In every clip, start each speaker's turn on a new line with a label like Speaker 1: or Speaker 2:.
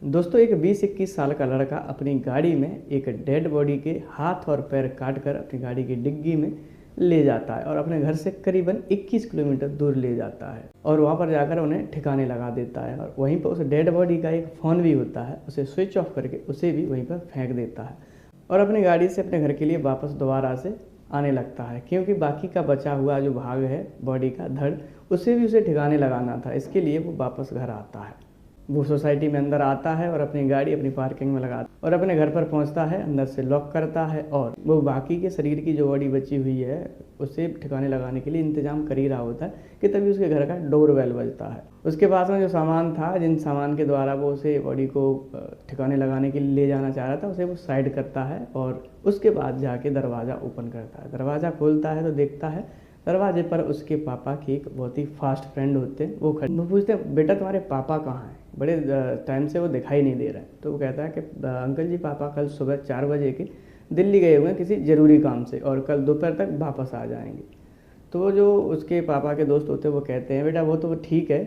Speaker 1: दोस्तों एक 20-21 साल का लड़का अपनी गाड़ी में एक डेड बॉडी के हाथ और पैर काटकर अपनी गाड़ी की डिग्गी में ले जाता है और अपने घर से करीबन 21 किलोमीटर दूर ले जाता है और वहाँ पर जाकर उन्हें ठिकाने लगा देता है और वहीं पर उस डेड बॉडी का एक फ़ोन भी होता है, उसे स्विच ऑफ करके उसे भी वहीं पर फेंक देता है और अपनी गाड़ी से अपने घर के लिए वापस दोबारा से आने लगता है, क्योंकि बाकी का बचा हुआ जो भाग है बॉडी का धड़ उसे भी उसे ठिकाने लगाना था। इसके लिए वो वापस घर आता है। वो सोसाइटी में अंदर आता है और अपनी गाड़ी अपनी पार्किंग में लगाता है और अपने घर पर पहुंचता है, अंदर से लॉक करता है और वो बाकी के शरीर की जो बॉडी बची हुई है उसे ठिकाने लगाने के लिए इंतजाम कर ही रहा होता है कि तभी उसके घर का डोर बेल बजता है। उसके पास में जो सामान था, जिन सामान के द्वारा वो उसे बॉडी को ठिकाने लगाने के लिए ले जाना चाह रहा था, उसे वो साइड करता है और उसके बाद जाके दरवाज़ा ओपन करता है। दरवाज़ा खोलता है तो देखता है दरवाजे पर उसके पापा की एक बहुत ही फास्ट फ्रेंड होते हैं। वो पूछते हैं, बेटा तुम्हारे पापा कहाँ हैं? बड़े टाइम से वो दिखाई नहीं दे रहे हैं। तो वो कहता है कि अंकल जी पापा कल सुबह 4 बजे के दिल्ली गए हुए हैं किसी ज़रूरी काम से और कल दोपहर तक वापस आ जाएंगे। तो वो जो उसके पापा के दोस्त होते हैं वो कहते हैं, बेटा वो तो ठीक है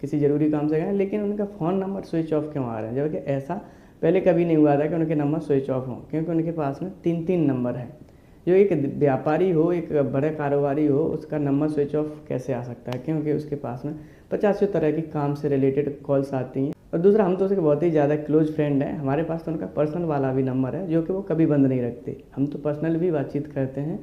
Speaker 1: किसी ज़रूरी काम से गए, लेकिन उनका फ़ोन नंबर स्विच ऑफ क्यों आ रहे हैं? जबकि ऐसा पहले कभी नहीं हुआ था कि उनके नंबर स्विच ऑफ हों, क्योंकि उनके पास में 3 नंबर हैं। जो एक व्यापारी हो, एक बड़े कारोबारी हो, उसका नंबर स्विच ऑफ कैसे आ सकता है? क्योंकि उसके पास में 50 तरह की काम से रिलेटेड कॉल्स आती हैं। और दूसरा, हम तो उसके बहुत ही ज़्यादा क्लोज फ्रेंड हैं, हमारे पास तो उनका पर्सनल वाला भी नंबर है जो कि वो कभी बंद नहीं रखते। हम तो पर्सनल भी बातचीत करते हैं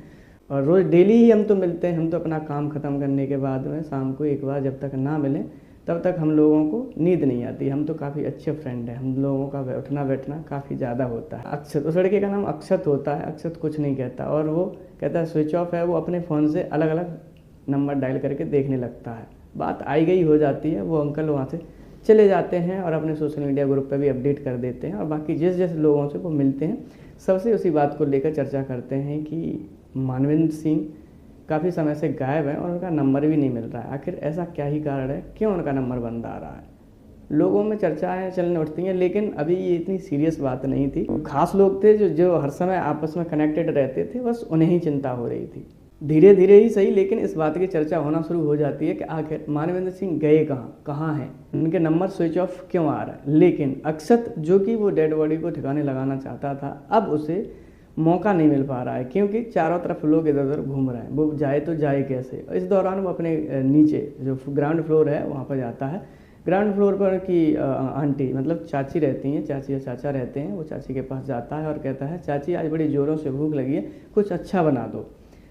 Speaker 1: और रोज़ डेली ही हम तो मिलते हैं। हम तो अपना काम ख़त्म करने के बाद में शाम को एक बार जब तक ना मिलें तब तक हम लोगों को नींद नहीं आती। हम तो काफ़ी अच्छे फ्रेंड हैं, हम लोगों का उठना बैठना काफ़ी ज़्यादा होता है। अक्षत, उस लड़के का नाम अक्षत होता है। अक्षत कुछ नहीं कहता और वो कहता है स्विच ऑफ है। वो अपने फ़ोन से अलग अलग नंबर डायल करके देखने लगता है। बात आई गई हो जाती है, वो अंकल वहाँ से चले जाते हैं और अपने सोशल मीडिया ग्रुप पर भी अपडेट कर देते हैं और बाकी जिस लोगों से वो मिलते हैं सबसे उसी बात को लेकर चर्चा करते हैं कि मानवेंद्र सिंह काफ़ी समय से गायब हैं और उनका नंबर भी नहीं मिल रहा है। आखिर ऐसा क्या ही कारण है, क्यों उनका नंबर बंद आ रहा है? लोगों में चर्चाएं चलने उठती हैं, लेकिन अभी ये इतनी सीरियस बात नहीं थी। खास लोग थे जो हर समय आपस में कनेक्टेड रहते थे, बस उन्हें ही चिंता हो रही थी। धीरे धीरे ही सही, लेकिन इस बात की चर्चा होना शुरू हो जाती है कि आखिर मानवेंद्र सिंह गए कहाँ हैं, उनके नंबर स्विच ऑफ क्यों आ रहा है। लेकिन अक्षत, जो कि वो डेड बॉडी को ठिकाने लगाना चाहता था, अब उसे मौका नहीं मिल पा रहा है, क्योंकि चारों तरफ लोग इधर उधर घूम रहे हैं। वो जाए तो जाए कैसे? इस दौरान वो अपने नीचे जो ग्राउंड फ्लोर है वहाँ पर जाता है। ग्राउंड फ्लोर पर की आंटी, मतलब चाची रहती हैं, चाची या चाचा रहते हैं। वो चाची के पास जाता है और कहता है, चाची आज बड़ी ज़ोरों से भूख लगी है, कुछ अच्छा बना दो।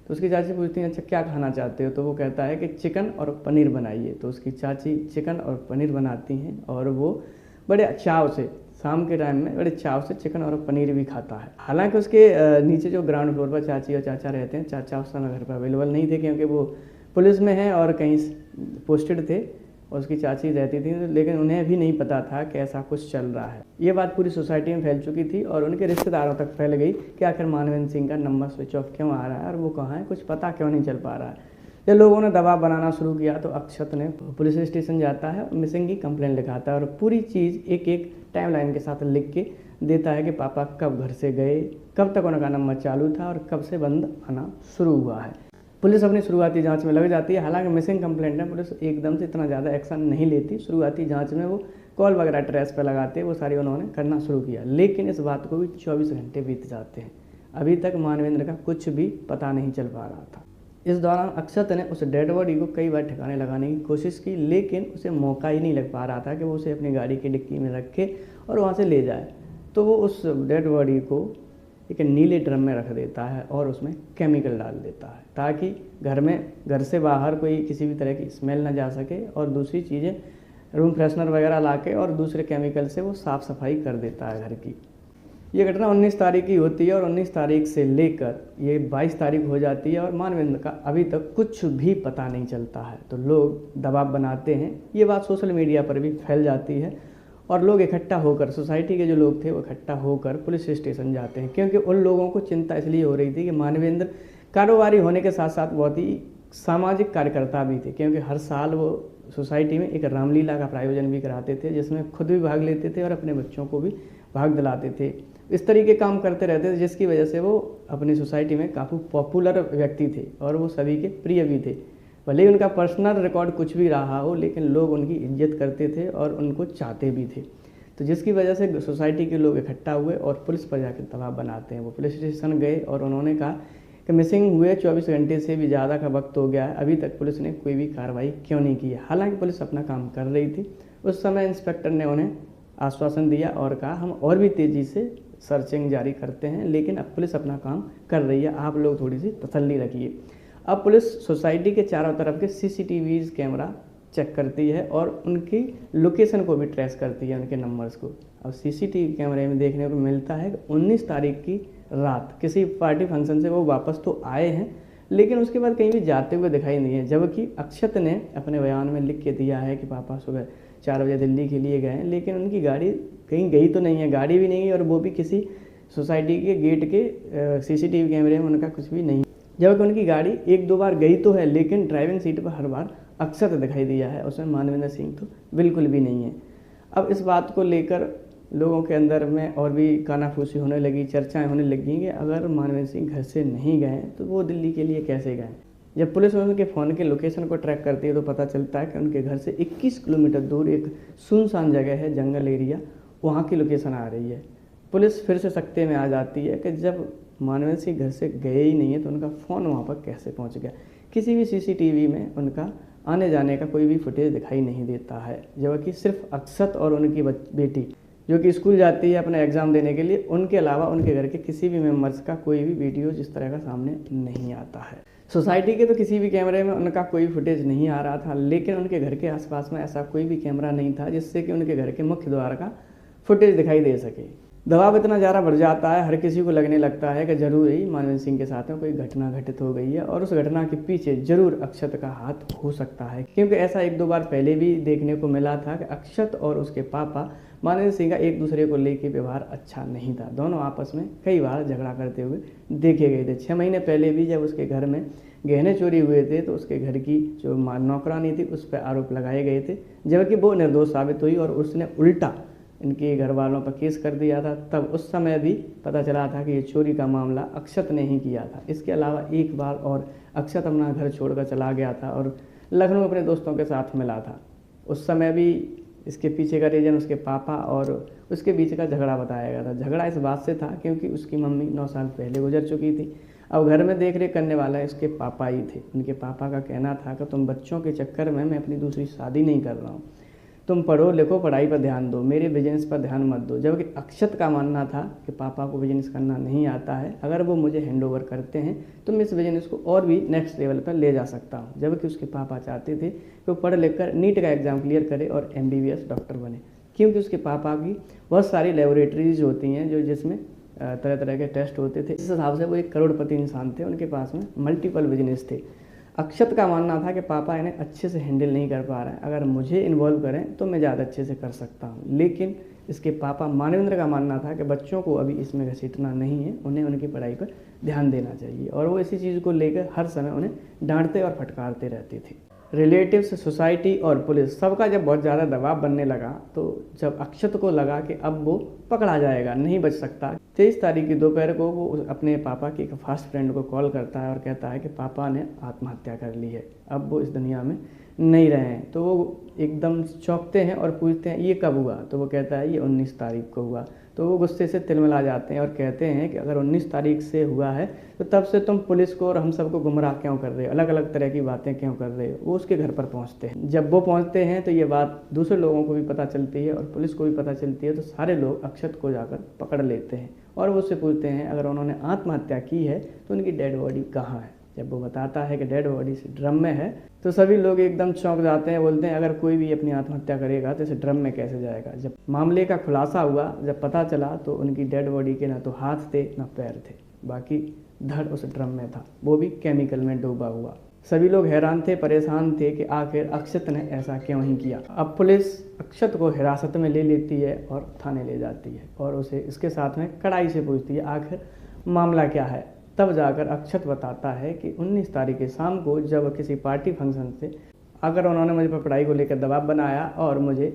Speaker 1: तो उसकी चाची पूछती हैं, अच्छा क्या खाना चाहते हो? तो वो कहता है कि चिकन और पनीर बनाइए। तो उसकी चाची चिकन और पनीर बनाती हैं और वो बड़े चाव से शाम के टाइम में बड़े चाव से चिकन और पनीर भी खाता है। हालांकि उसके नीचे जो ग्राउंड फ्लोर पर चाची और चाचा रहते हैं, चाचा उस समय घर पर अवेलेबल नहीं थे क्योंकि वो पुलिस में हैं और कहीं पोस्टेड थे और उसकी चाची रहती थी, लेकिन उन्हें भी नहीं पता था कि ऐसा कुछ चल रहा है। ये बात पूरी सोसाइटी में फैल चुकी थी और उनके रिश्तेदारों तक फैल गई कि आखिर मानवेंद्र सिंह का नंबर स्विच ऑफ क्यों आ रहा है और वो कहाँ है, कुछ पता क्यों नहीं चल पा रहा है। जब लोगों ने दबाव बनाना शुरू किया तो अक्षत ने पुलिस स्टेशन जाता है, मिसिंग की कंप्लेंट लिखाता है और पूरी चीज़ एक एक टाइमलाइन के साथ लिख के देता है कि पापा कब घर से गए, कब तक उनका नंबर चालू था और कब से बंद आना शुरू हुआ है। पुलिस अपनी शुरुआती जांच में लग जाती है। हालांकि मिसिंग कंप्लेंट है, पुलिस एकदम से इतना ज़्यादा एक्शन नहीं लेती। शुरुआती जांच में वो कॉल वगैरह ट्रेस पर लगाते, वो सारी उन्होंने करना शुरू किया। लेकिन इस बात को भी 24 घंटे बीत जाते हैं, अभी तक मानवेंद्र का कुछ भी पता नहीं चल पा रहा था। इस दौरान अक्षत ने उस डेड बॉडी को कई बार ठिकाने लगाने की कोशिश की, लेकिन उसे मौका ही नहीं लग पा रहा था कि वो उसे अपनी गाड़ी की डिक्की में रखे और वहाँ से ले जाए। तो वो उस डेड बॉडी को एक नीले ड्रम में रख देता है और उसमें केमिकल डाल देता है ताकि घर से बाहर कोई किसी भी तरह की स्मेल ना जा सके, और दूसरी चीज़ें रूम फ्रेशनर वगैरह लाके और दूसरे केमिकल से वो साफ़ सफाई कर देता है घर की। ये घटना 19 तारीख की होती है और 19 तारीख से लेकर ये 22 तारीख हो जाती है और मानवेंद्र का अभी तक कुछ भी पता नहीं चलता है। तो लोग दबाव बनाते हैं, ये बात सोशल मीडिया पर भी फैल जाती है और लोग इकट्ठा होकर, सोसाइटी के जो लोग थे वो इकट्ठा होकर पुलिस स्टेशन जाते हैं, क्योंकि उन लोगों को चिंता इसलिए हो रही थी कि मानवेंद्र कारोबारी होने के साथ साथ बहुत ही सामाजिक कार्यकर्ता भी थे, क्योंकि हर साल वो सोसाइटी में एक रामलीला का प्रायोजन भी कराते थे जिसमें खुद भी भाग लेते थे और अपने बच्चों को भी भाग दिलाते थे। इस तरीके काम करते रहते थे जिसकी वजह से वो अपनी सोसाइटी में काफ़ी पॉपुलर व्यक्ति थे और वो सभी के प्रिय भी थे। भले ही उनका पर्सनल रिकॉर्ड कुछ भी रहा हो, लेकिन लोग उनकी इज्जत करते थे और उनको चाहते भी थे। तो जिसकी वजह से सोसाइटी के लोग इकट्ठा हुए और पुलिस पर जाकर दबाव बनाते हैं। वो पुलिस स्टेशन गए और उन्होंने कहा कि मिसिंग हुए 24 घंटे से भी ज़्यादा का वक्त हो गया है, अभी तक पुलिस ने कोई भी कार्रवाई क्यों नहीं की है। हालांकि पुलिस अपना काम कर रही थी। उस समय इंस्पेक्टर ने उन्हें आश्वासन दिया और कहा हम और भी तेज़ी से सर्चिंग जारी करते हैं, लेकिन अब पुलिस अपना काम कर रही है, आप लोग थोड़ी सी तसल्ली रखिए। अब पुलिस सोसाइटी के चारों तरफ के CCTV कैमरा चेक करती है और उनकी लोकेशन को भी ट्रेस करती है, उनके नंबर्स को। अब CCTV कैमरे में देखने को मिलता है कि 19 तारीख की रात किसी पार्टी फंक्शन से वो वापस तो आए हैं, लेकिन उसके बाद कहीं भी जाते हुए दिखाई नहीं है। जबकि अक्षत ने अपने बयान में लिख के दिया है कि पापा सुबह 4 बजे दिल्ली के लिए गए, लेकिन उनकी गाड़ी कहीं गई तो नहीं है, गाड़ी भी नहीं है और वो भी किसी सोसाइटी के गेट के CCTV कैमरे में उनका कुछ भी नहीं। जबकि उनकी गाड़ी 1-2 बार गई तो है, लेकिन ड्राइविंग सीट पर हर बार अक्षत दिखाई दिया है, उसमें मानवेंद्र सिंह तो बिल्कुल भी नहीं है। अब इस बात को लेकर लोगों के अंदर में और भी कानाफूसी होने लगी, चर्चाएं होने लगी कि अगर मानवेंद्र सिंह घर से नहीं गए तो वो दिल्ली के लिए कैसे गए। जब पुलिस उनके फ़ोन के लोकेशन को ट्रैक करती है तो पता चलता है कि उनके घर से 21 किलोमीटर दूर एक सुनसान जगह है, जंगल एरिया, वहाँ की लोकेशन आ रही है। पुलिस फिर से सकते में आ जाती है कि जब मानवेंद्र सिंह घर से गए ही नहीं है तो उनका फ़ोन वहाँ पर कैसे पहुँच गया। किसी भी CCTV में उनका आने जाने का कोई भी फुटेज दिखाई नहीं देता है। जबकि सिर्फ अक्षत और उनकी बेटी जो कि स्कूल जाती है अपना एग्ज़ाम देने के लिए, उनके अलावा उनके घर के किसी भी मेंबर्स का कोई भी वीडियो इस तरह का सामने नहीं आता है। सोसाइटी के तो किसी भी कैमरे में उनका कोई फुटेज नहीं आ रहा था, लेकिन उनके घर के आसपास में ऐसा कोई भी कैमरा नहीं था जिससे कि उनके घर के मुख्य द्वार का फुटेज दिखाई दे सके। दबाव इतना ज़्यादा बढ़ जाता है, हर किसी को लगने लगता है कि जरूर ही मानवेंद्र सिंह के साथ में कोई घटना घटित हो गई है और उस घटना के पीछे जरूर अक्षत का हाथ हो सकता है, क्योंकि ऐसा 1-2 बार पहले भी देखने को मिला था कि अक्षत और उसके पापा मानवेंद्र सिंह का एक दूसरे को लेकर व्यवहार अच्छा नहीं था। दोनों आपस में कई बार झगड़ा करते हुए देखे गए थे। 6 महीने पहले भी जब उसके घर में गहने चोरी हुए थे तो उसके घर की जो नौकरानी थी उस पर आरोप लगाए गए थे, जबकि वो निर्दोष साबित हुई और उसने उल्टा इनके घर वालों पर केस कर दिया था। तब उस समय भी पता चला था कि ये चोरी का मामला अक्षत ने ही किया था। इसके अलावा एक बार और अक्षत अपना घर छोड़कर चला गया था और लखनऊ अपने दोस्तों के साथ मिला था। उस समय भी इसके पीछे का रीजन उसके पापा और उसके बीच का झगड़ा बताया गया था। झगड़ा इस बात से था क्योंकि उसकी मम्मी 9 साल पहले गुजर चुकी थी। अब घर में देख रेख करने वाला इसके पापा ही थे। उनके पापा का कहना था कि तुम बच्चों के चक्कर में मैं अपनी दूसरी शादी नहीं कर रहा हूँ, तुम पढ़ो लिखो, पढ़ाई पर ध्यान दो, मेरे बिजनेस पर ध्यान मत दो। जबकि अक्षत का मानना था कि पापा को बिजनेस करना नहीं आता है, अगर वो मुझे हैंडओवर करते हैं तो मैं इस बिजनेस को और भी नेक्स्ट लेवल पर ले जा सकता हूँ। जबकि उसके पापा चाहते थे कि वो पढ़ लिख कर नीट का एग्ज़ाम क्लियर करे और MBBS डॉक्टर बने, क्योंकि उसके पापा की बहुत सारी लेबोरेटरीज होती हैं जो जिसमें तरह तरह के टेस्ट होते थे। इस हिसाब से वो एक करोड़पति इंसान थे, उनके पास में मल्टीपल बिजनेस थे। अक्षत का मानना था कि पापा इन्हें अच्छे से हैंडल नहीं कर पा रहे हैं, अगर मुझे इन्वॉल्व करें तो मैं ज़्यादा अच्छे से कर सकता हूं। लेकिन इसके पापा मानवेंद्र का मानना था कि बच्चों को अभी इसमें घसीटना नहीं है, उन्हें उनकी पढ़ाई पर ध्यान देना चाहिए, और वो इसी चीज़ को लेकर हर समय उन्हें डांटते और फटकारते रहते थे। रिलेटिव्स, सोसाइटी और पुलिस सबका जब बहुत ज़्यादा दबाव बनने लगा तो जब अक्षत को लगा कि अब वो पकड़ा जाएगा, नहीं बच सकता, 23 तारीख की दोपहर को वो अपने पापा की एक फास्ट फ्रेंड को कॉल करता है और कहता है कि पापा ने आत्महत्या कर ली है, अब वो इस दुनिया में नहीं रहे हैं। तो वो एकदम चौंकते हैं और पूछते हैं ये कब हुआ, तो वो कहता है ये 19 तारीख को हुआ। तो वो गुस्से से तिलमिला जाते हैं और कहते हैं कि अगर 19 तारीख से हुआ है तो तब से तुम पुलिस को और हम सबको गुमराह क्यों कर रहे हो, अलग अलग तरह की बातें क्यों कर रहे हो। वो उसके घर पर पहुंचते हैं। जब वो पहुंचते हैं तो ये बात दूसरे लोगों को भी पता चलती है और पुलिस को भी पता चलती है। तो सारे लोग अक्षत को जाकर पकड़ लेते हैं और वो उससे पूछते हैं अगर उन्होंने आत्महत्या की है तो उनकी डेड बॉडी कहाँ है। जब वो बताता है कि डेड बॉडी इस ड्रम में है तो सभी लोग एकदम चौंक जाते हैं, बोलते हैं अगर कोई भी अपनी आत्महत्या करेगा तो इस ड्रम में कैसे जाएगा। जब मामले का खुलासा हुआ, जब पता चला तो उनकी डेड बॉडी के ना तो हाथ थे ना पैर थे, बाकी धड़ उस ड्रम में था, वो भी केमिकल में डूबा हुआ। सभी लोग हैरान थे, परेशान थे कि आखिर अक्षत ने ऐसा क्यों ही किया। अब पुलिस अक्षत को हिरासत में ले लेती है और थाने ले जाती है और उसे इसके साथ में कड़ाई से पूछती है आखिर मामला क्या है। तब जाकर अक्षत बताता है कि 19 तारीख की शाम को जब किसी पार्टी फंक्शन से अगर उन्होंने मुझे पर पढ़ाई को लेकर दबाव बनाया और मुझे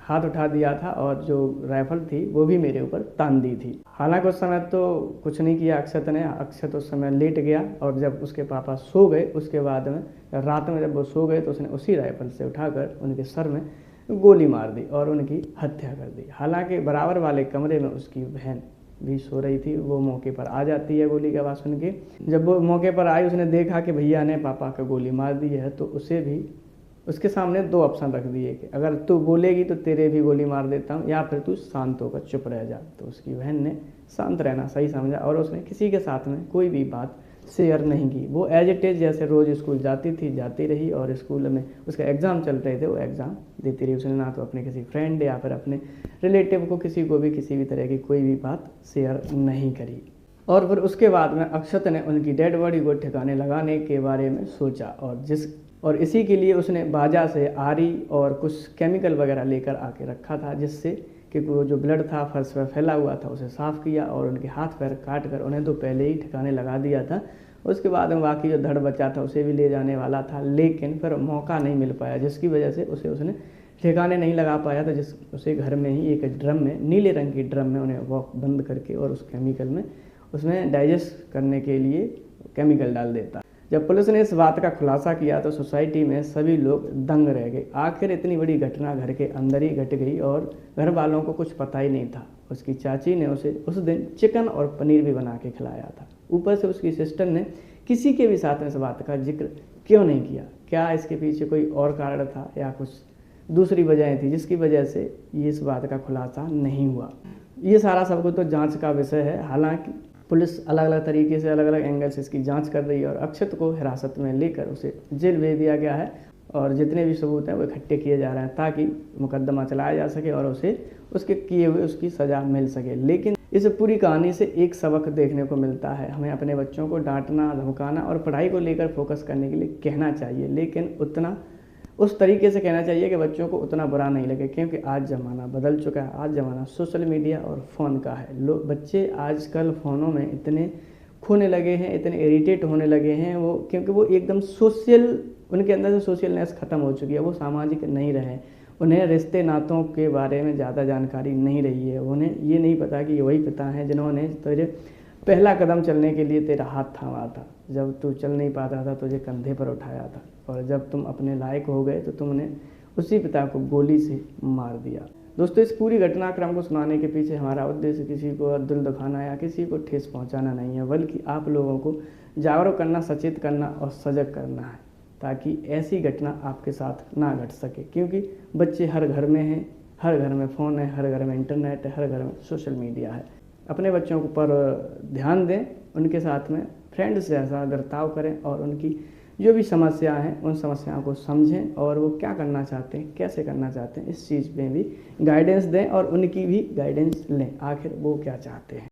Speaker 1: हाथ उठा दिया था और जो राइफल थी वो भी मेरे ऊपर तान दी थी। हालांकि उस समय तो कुछ नहीं किया अक्षत ने। अक्षत उस समय लेट गया और जब उसके पापा सो गए उसके बाद में रात में जब वो सो गए तो उसने उसी राइफल से उठाकर उनके सर में गोली मार दी और उनकी हत्या कर दी। हालांकि बराबर वाले कमरे में उसकी बहन भी सो रही थी। वो मौके पर आ जाती है गोली की आवाज़ सुन के। जब वो मौके पर आई, उसने देखा कि भैया ने पापा का गोली मार दी है, तो उसे भी उसके सामने 2 ऑप्शन रख दिए कि अगर तू बोलेगी तो तेरे भी गोली मार देता हूँ, या फिर तू शांत होकर चुप रह जा। तो उसकी बहन ने शांत रहना सही समझा और उसने किसी के साथ में कोई भी बात शेयर नहीं की। वो एज इट इज़ जैसे रोज़ स्कूल जाती थी, जाती रही और स्कूल में उसका एग्ज़ाम चल रहे थे, वो एग्ज़ाम देती रही। उसने ना तो अपने किसी फ्रेंड या फिर अपने रिलेटिव को किसी को भी किसी भी तरह की कोई भी बात शेयर नहीं करी। और फिर उसके बाद में अक्षत ने उनकी डेड बॉडी को ठिकाने लगाने के बारे में सोचा और इसी के लिए उसने बाजा से आरी और कुछ केमिकल वगैरह लेकर आके रखा था, जिससे कि वो जो ब्लड था फर्श पर फैला हुआ था उसे साफ़ किया और उनके हाथ पैर काट कर उन्हें तो पहले ही ठिकाने लगा दिया था। उसके बाद में बाकी जो धड़ बचा था उसे भी ले जाने वाला था, लेकिन फिर मौका नहीं मिल पाया, जिसकी वजह से उसने ठिकाने नहीं लगा पाया। तो उसे घर में ही एक ड्रम में, नीले रंग की ड्रम में उन्हें वो बंद करके और उस केमिकल में उसमें डाइजेस्ट करने के लिए केमिकल डाल देता। जब पुलिस ने इस बात का खुलासा किया तो सोसाइटी में सभी लोग दंग रह गए। आखिर इतनी बड़ी घटना घर के अंदर ही घट गई और घर वालों को कुछ पता ही नहीं था। उसकी चाची ने उसे उस दिन चिकन और पनीर भी बना के खिलाया था। ऊपर से उसकी सिस्टर ने किसी के भी साथ में इस बात का जिक्र क्यों नहीं किया? क्या इसके पीछे कोई और कारण था या कुछ दूसरी वजह थी जिसकी वजह से ये इस बात का खुलासा नहीं हुआ? ये सारा सब कुछ तो जांच का विषय है। हालांकि पुलिस अलग अलग तरीके से अलग अलग एंगल से इसकी जांच कर रही है और अक्षत को हिरासत में लेकर उसे जेल भेज दिया गया है और जितने भी सबूत हैं वो इकट्ठे किए जा रहे हैं ताकि मुकदमा चलाया जा सके और उसे उसके किए हुए उसकी सज़ा मिल सके। लेकिन इस पूरी कहानी से एक सबक देखने को मिलता है, हमें अपने बच्चों को डांटना, धमकाना और पढ़ाई को लेकर फोकस करने के लिए कहना चाहिए, लेकिन उस तरीके से कहना चाहिए कि बच्चों को उतना बुरा नहीं लगे, क्योंकि आज ज़माना बदल चुका है। आज ज़माना सोशल मीडिया और फ़ोन का है। बच्चे आजकल फ़ोनों में इतने खोने लगे हैं, इतने इरिटेट होने लगे हैं क्योंकि वो एकदम उनके अंदर से सोशलनेस ख़त्म हो चुकी है। वो सामाजिक नहीं रहे। उन्हें रिश्ते नातों के बारे में ज़्यादा जानकारी नहीं रही है। उन्हें ये नहीं पता कि ये वही पिता हैं जिन्होंने तुझे पहला कदम चलने के लिए तेरा हाथ थामा था, जब तू चल नहीं पाता था तुझे कंधे पर उठाया था, और जब तुम अपने लायक हो गए तो तुमने उसी पिता को गोली से मार दिया। दोस्तों, इस पूरी घटनाक्रम को सुनाने के पीछे हमारा उद्देश्य किसी को दिल दुखाना या किसी को ठेस पहुंचाना नहीं है, बल्कि आप लोगों को जागरूक करना, सचेत करना और सजग करना है, ताकि ऐसी घटना आपके साथ ना घट सके। क्योंकि बच्चे हर घर में हैं, हर घर में फ़ोन है, हर घर में इंटरनेट है, हर घर में सोशल मीडिया है। अपने बच्चों पर ध्यान दें, उनके साथ में फ्रेंड्स जैसा बर्ताव करें और उनकी जो भी समस्या हैं उन समस्याओं को समझें और वो क्या करना चाहते हैं, कैसे करना चाहते हैं, इस चीज़ में भी गाइडेंस दें और उनकी भी गाइडेंस लें, आखिर वो क्या चाहते हैं।